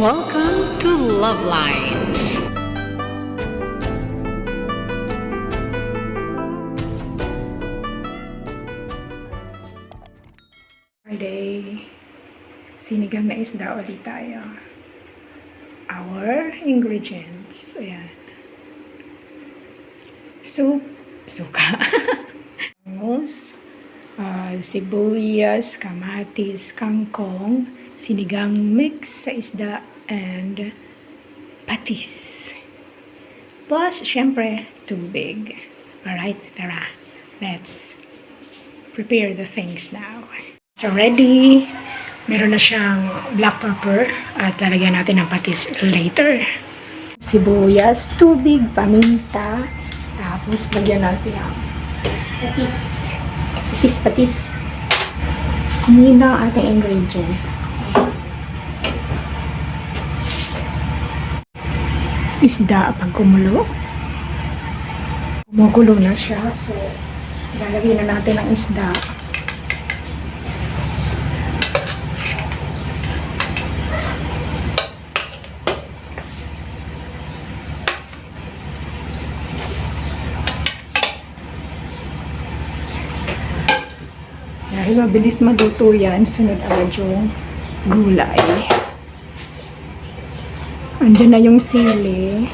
Welcome to LuvLiNes. Friday, sinigang na isda ulit tayo. Our ingredients, ayan. Soup, suka, bangus, sibuyas, kamatis, kangkong, sinigang mix sa isda, and patis. Plus, syempre, tubig. Alright, tara. Let's prepare the things now. So, ready. Meron na siyang black pepper at lalagyan natin ng patis later. Sibuyas, tubig, paminta, tapos lagyan natin ang patis. Patis. Hindi na ang ating ingredient. Isda pag kumulo. Kumukulo na siya. So, lalagyan na natin ang isda. Dahil mabilis maluto yan, sunod agad yung gulay. Andiyan na yung sili.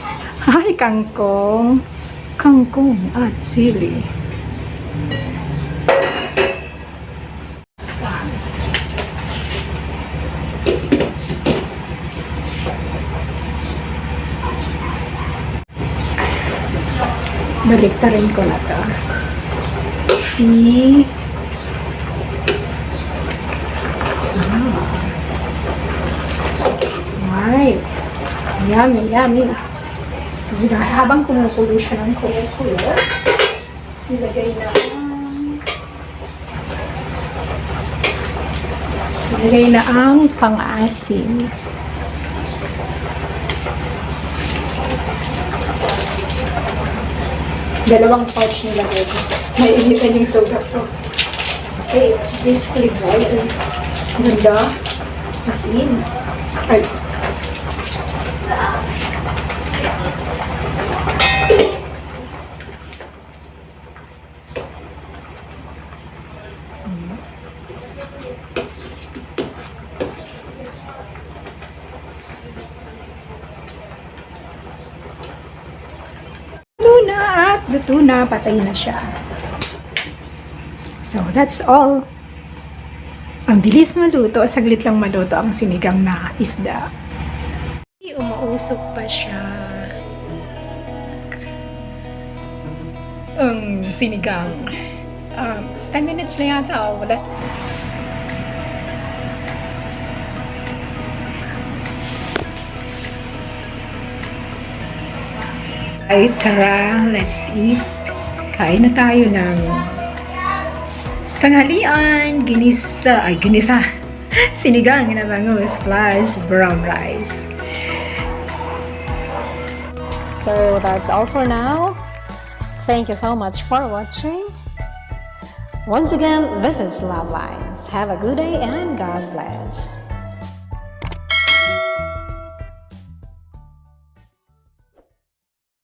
Ay, kangkong. Kangkong at sili. Baliktarin ko na to. Right. Yummy. So, habang kumukulo siya ng kumukulo, ilagay na ang pang-asim. Dalawang pouch nilagay ko. May initan yung soda ko. Okay, it's basically boiled. Ganda. As in. Ay. Luto na, patay na siya. So, that's all. Ang bilis maluto, saglit lang maluto ang sinigang na isda. Umuusok pa siya. Ang sinigang. 10 minutes na yata. Wala. Ay, tara, let's eat. Kain na tayo ng tanghalian, ginisa, sinigang na bangus plus brown rice. So that's all for now. Thank you so much for watching. Once again, this is LuvLiNes. Have a good day and God bless.